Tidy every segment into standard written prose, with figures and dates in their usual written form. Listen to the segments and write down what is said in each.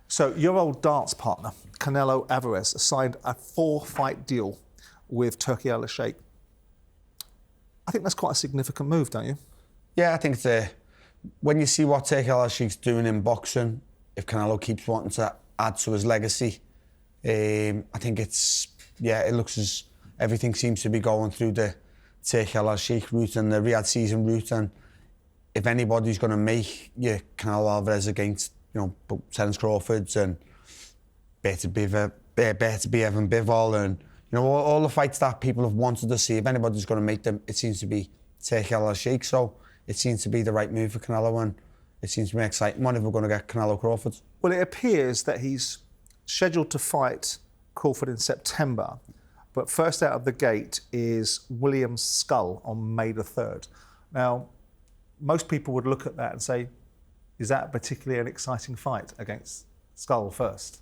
So your old dance partner, Canelo Alvarez, signed a 4-fight deal with Turki Al-Sheikh. I think that's quite a significant move, don't you? Yeah, I think when you see what Turki Al-Sheikh's doing in boxing, if Canelo keeps wanting to add to his legacy, I think it looks as everything seems to be going through the Turki Al-Sheikh route and the Riyadh season route, and if anybody's going to make Canelo Alvarez against Terence Crawford and better be Evan Bivol and all the fights that people have wanted to see, if anybody's going to make them, it seems to be Turki Al-Sheikh. So it seems to be the right move for Canelo, and it seems to be exciting one if we're going to get Canelo Crawford. Well, it appears that he's scheduled to fight Crawford in September, but first out of the gate is William Skull on May the 3rd. Now, most people would look at that and say, is that particularly an exciting fight against Skull first?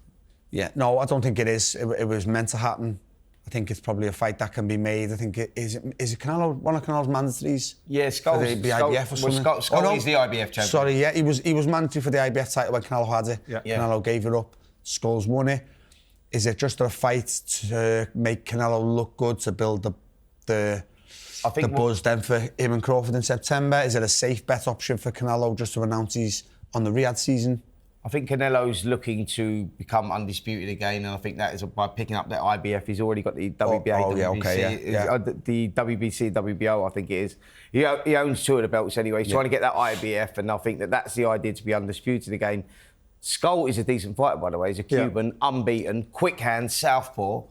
Yeah, no, I don't think it is. It was meant to happen. I think it's probably a fight that can be made. I think is it Canelo, one of Canelo's mandatories? Yeah, Skull. The IBF or something. Skull is the IBF champion. Sorry, yeah, he was mandatory for the IBF title when Canelo had it. Yeah. Canelo gave it up. Skull's won it. Is it just a fight to make Canelo look good, to build the buzz then for him and Crawford in September? Is it a safe bet option for Canelo just to announce he's on the Riyadh season? I think Canelo's looking to become undisputed again, and I think that is by picking up that IBF. He's already got the WBA, the WBC, WBO, I think it is. He owns 2 of the belts anyway. He's trying to get that IBF, and I think that's the idea, to be undisputed again. Skull is a decent fighter, by the way. He's a Cuban, unbeaten, quick hand, southpaw,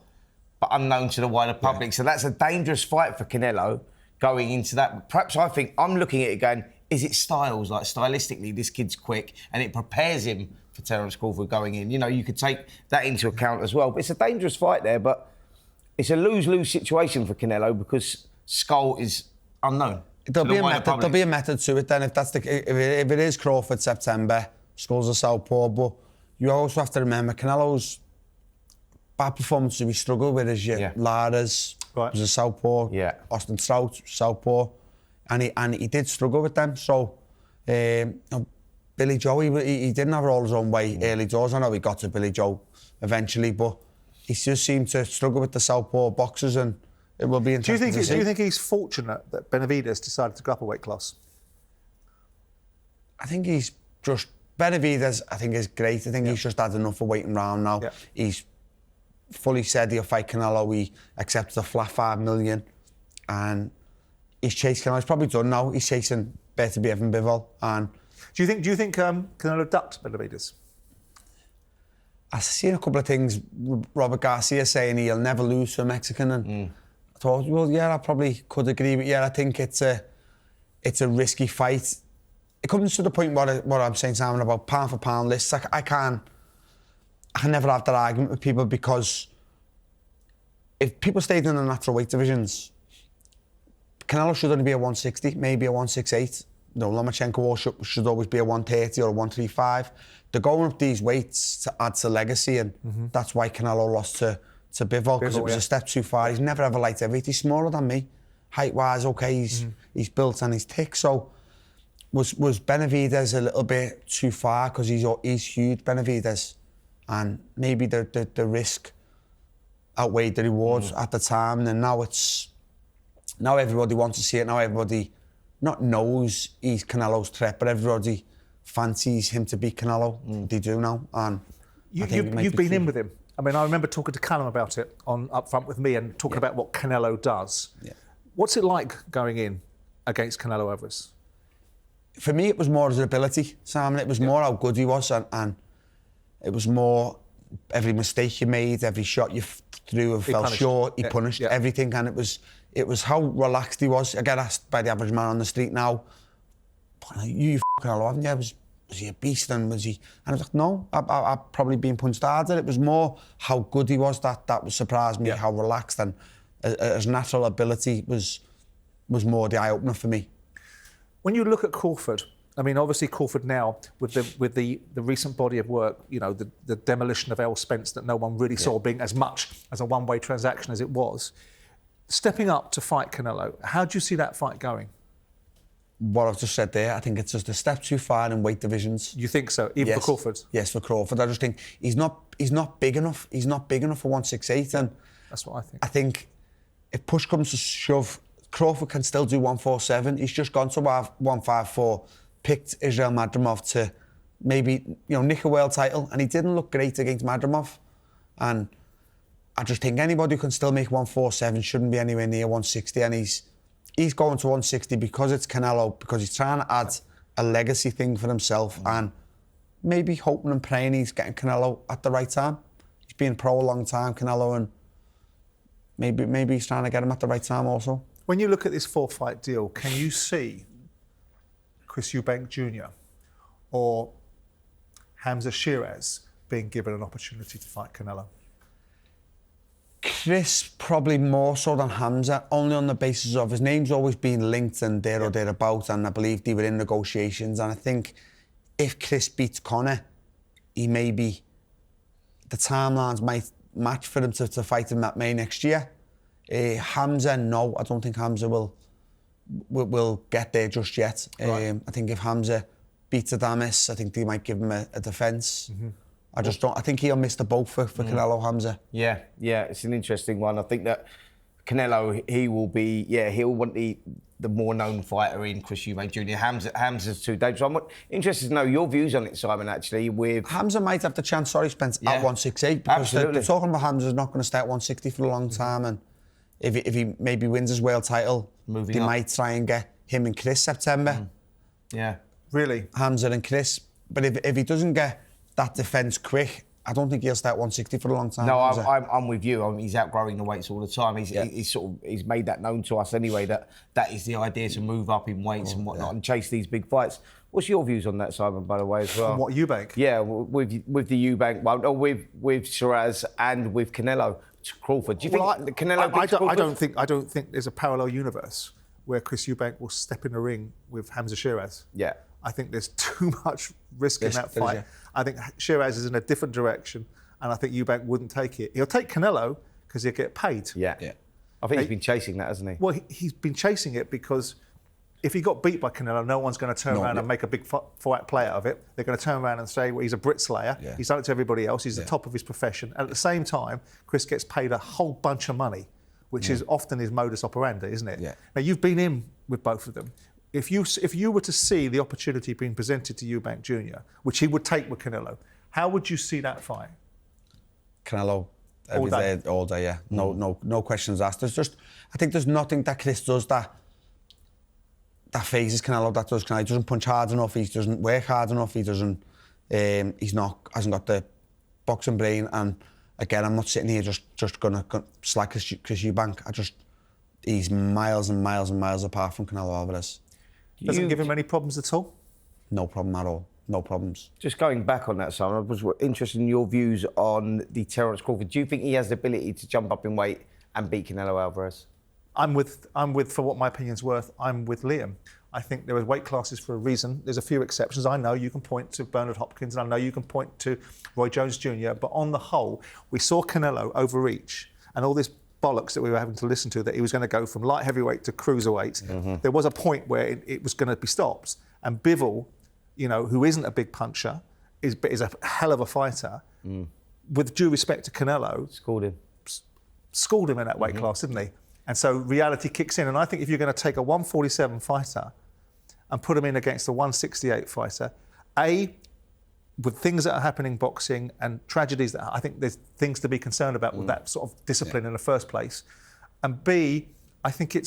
but unknown to the wider public. So that's a dangerous fight for Canelo going into that. Perhaps I think I'm looking at it going, is it styles? Like, stylistically, this kid's quick and it prepares him for Terence Crawford going in. You could take that into account as well. But it's a dangerous fight there, but it's a lose-lose situation for Canelo because Skull is unknown. There'll be a method to it then. If it is Crawford September, Skull's a southpaw, but you also have to remember Canelo's bad performances we struggle with is Lara's was a southpaw, Austin Strout, southpaw. And he did struggle with them. So, Billy Joe, he didn't have it all his own way early doors. I know he got to Billy Joe eventually, but he just seemed to struggle with the southpaw boxers, and it will be interesting to see. Do you think he's fortunate that Benavidez decided to go up a weight class? I think he's just... Benavidez, I think, is great. I think he's just had enough of waiting around now. Yeah. He's fully said he'll fight Canelo. He accepted a flat $5 million, and he's chased Canelo. He's probably done now. He's chasing better be Evan Bivol. And do you think Canelo ducked Benavidez? I've seen a couple of things. Robert Garcia saying he'll never lose to a Mexican, and I thought, well, yeah, I probably could agree. But yeah, I think it's a risky fight. It comes to the point what I'm saying, Simon, about pound for pound lists. I can never have that argument with people, because if people stayed in the natural weight divisions, Canelo should only be a 160, maybe a 168. Lomachenko should always be a 130 or a 135. They're going up these weights to add to legacy, and that's why Canelo lost to Bivol, because it was a step too far. He's never ever liked heavyweight. He's smaller than me, height-wise. Okay, he's built and he's thick. So was Benavidez a little bit too far, because he's huge, Benavidez, and maybe the risk outweighed the rewards at the time. And now everybody wants to see it. Now everybody not knows he's Canelo's threat, but everybody fancies him to beat Canelo. They do now, and you've been in with him. I mean, I remember talking to Callum about it up front with me, and talking about what Canelo does. Yeah. What's it like going in against Canelo Alvarez? For me, it was more his ability, Simon. It was more how good he was, and it was more every mistake you made, every shot you threw and fell short, he punished everything, and it was how relaxed he was. I get asked by the average man on the street now, you Canelo, haven't you? Was he a beast, and was he? And I was like, no, I've probably been punched harder. It was more how good he was that surprised me, how relaxed, and his natural ability was more the eye-opener for me. When you look at Crawford, I mean, obviously Crawford now, with the recent body of work, the demolition of Errol Spence that no one really saw being as much as a one-way transaction as it was, stepping up to fight Canelo, how do you see that fight going? what I've just said there, I think it's just a step too far in weight divisions. You think so? Even for Crawford? Yes, for Crawford. I just think he's not big enough. He's not big enough for 168. And that's what I think. I think if push comes to shove, Crawford can still do 147. He's just gone to 154, picked Israel Madrimov to maybe, nick a world title, and he didn't look great against Madrimov. And I just think anybody who can still make 147 shouldn't be anywhere near 160, and he's going to 160 because it's Canelo, because he's trying to add a legacy thing for himself, and maybe hoping and praying he's getting Canelo at the right time. He's been pro a long time, Canelo, and maybe he's trying to get him at the right time also. When you look at this 4-fight deal, can you see Chris Eubank Jr. or Hamza Shiraz being given an opportunity to fight Canelo? Chris probably more so than Hamza, only on the basis of his name's always been linked and there or thereabouts, and I believe they were in negotiations. And I think if Chris beats Conor, the timelines might match for him to fight him that May next year. Hamza, no, I don't think Hamza will get there just yet. Right. I think if Hamza beats Adames, I think they might give him a defence. Mm-hmm. I just don't. I think he'll miss the boat for Canelo, Hamza. Yeah, it's an interesting one. I think that Canelo, he'll want the more known fighter in Chris Eubank Jr. Hamza's too dangerous. I'm interested to know your views on it, Simon. Actually, with Hamza might have the chance. Sorry, Spence, at 168 because they're talking about Hamza's not going to stay at 160 for a long time, and if he maybe wins his world title, they might try and get him and Chris September. Yeah, really, Hamza and Chris. But if he doesn't get that defence quick, I don't think he'll stay at 160 for a long time. No, I'm with you. I mean, he's outgrowing the weights all the time. He's made that known to us anyway, that is the idea, to move up in weights and whatnot and chase these big fights. What's your views on that, Simon, by the way, as well? What, Eubank? Yeah, with the Eubank one, or with Shiraz and with Canelo Crawford. Do you think Canelo beats Crawford? I don't think there's a parallel universe where Chris Eubank will step in the ring with Hamza Shiraz. Yeah. I think there's too much risk in that fight. I think Shiraz is in a different direction, and I think Eubank wouldn't take it. He'll take Canelo because he'll get paid. Yeah. I think he's been chasing that, hasn't he? Well, he's been chasing it because if he got beat by Canelo, no one's going to turn around and make a big fight play out of it. They're going to turn around and say, well, he's a Brit slayer. Yeah. He's done it to everybody else. He's the top of his profession. And at the same time, Chris gets paid a whole bunch of money, which is often his modus operandi, isn't it? Yeah. Now, you've been in with both of them. If you were to see the opportunity being presented to Eubank Jr., which he would take with Canelo, how would you see that fight? Canelo, all day, yeah. No questions asked. I think there's nothing that Chris does that phases Canelo. That does Canelo. He doesn't punch hard enough. He doesn't work hard enough. He doesn't. Hasn't got the boxing brain. And again, I'm not sitting here just gonna slag Chris Eubank. He's miles and miles and miles apart from Canelo Alvarez. Doesn't give him any problems at all? No problem at all. No problems. Just going back on that, Simon, I was interested in your views on the Terence Crawford. Do you think he has the ability to jump up in weight and beat Canelo Alvarez? I'm with, for what my opinion's worth, I'm with Liam. I think there are weight classes for a reason. There's a few exceptions. I know you can point to Bernard Hopkins, and I know you can point to Roy Jones Jr., but on the whole, we saw Canelo overreach, and all this bollocks that we were having to listen to, that he was going to go from light heavyweight to cruiserweight. Mm-hmm. There was a point where it was going to be stopped. And Bivol, who isn't a big puncher, is a hell of a fighter. With due respect to Canelo, schooled him in that weight class, didn't he? And so reality kicks in. And I think if you're going to take a 147 fighter and put him in against a 168 fighter, with things that are happening in boxing and tragedies that I think there's things to be concerned about with that sort of discipline in the first place. And B, I think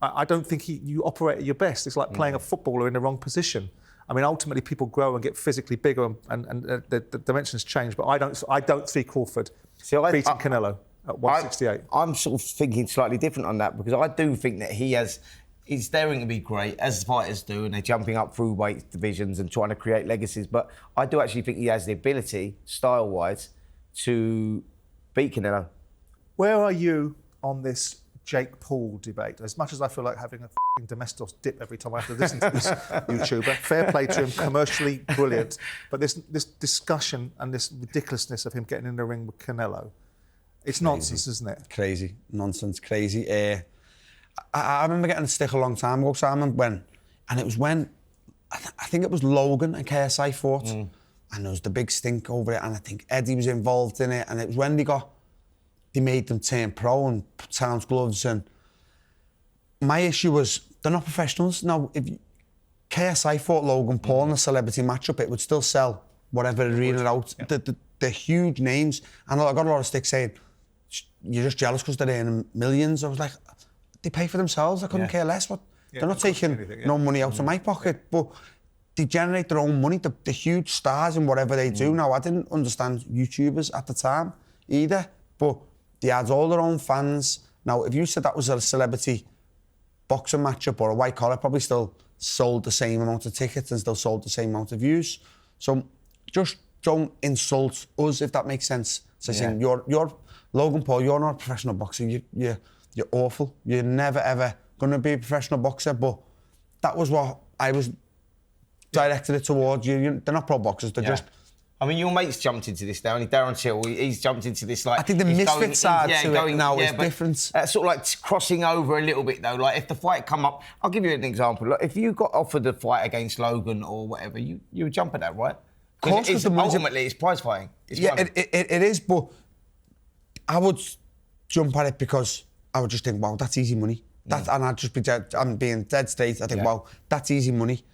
I don't think you operate at your best. It's like playing a footballer in the wrong position. I mean, ultimately people grow and get physically bigger and the dimensions change, but I don't see Crawford beating Canelo at 168. I'm sort of thinking slightly different on that, because I do think that he's daring to be great, as fighters do, and they're jumping up through weight divisions and trying to create legacies. But I do actually think he has the ability, style-wise, to beat Canelo. Where are you on this Jake Paul debate? As much as I feel like having a f***ing Domestos dip every time I have to listen to this YouTuber, fair play to him, commercially brilliant. But this discussion and this ridiculousness of him getting in the ring with Canelo, it's nonsense, isn't it? Crazy. Nonsense. Crazy. I remember getting a stick a long time ago, Simon, when And it was when, I think it was Logan and KSI fought, and there was the big stink over it, and I think Eddie was involved in it, and it was when they made them turn pro and put Towns gloves, and my issue was, they're not professionals. Now, if KSI fought Logan Paul in a celebrity matchup, it would still sell whatever arena out. Yeah. The huge names, and I got a lot of sticks saying, you're just jealous because they're earning millions. I was like, they pay for themselves, I couldn't care less. They're not taking no money out of my pocket, but they generate their own money. The huge stars in whatever they do. Now, I didn't understand YouTubers at the time either, but they had all their own fans. Now, if you said that was a celebrity boxing matchup or a white collar, probably still sold the same amount of tickets and still sold the same amount of views. So just don't insult us, if that makes sense. So saying, you're Logan Paul, you're not a professional boxer, you're awful. You're never ever going to be a professional boxer, but that was what I was directed it towards. They're not pro boxers, they're just... I mean, your mate's jumped into this now, and Darren Till, he's jumped into this like... I think the misfit side to it now is different. Sort of like crossing over a little bit, though. Like, if the fight come up... I'll give you an example. Like, if you got offered a fight against Logan or whatever, you would jump at that, right? Of course, because ultimately, it's prize fighting. It's it is, but I would jump at it because I would just think, wow, that's easy money. And I'd just be I'm being dead straight. I think, wow, that's easy money.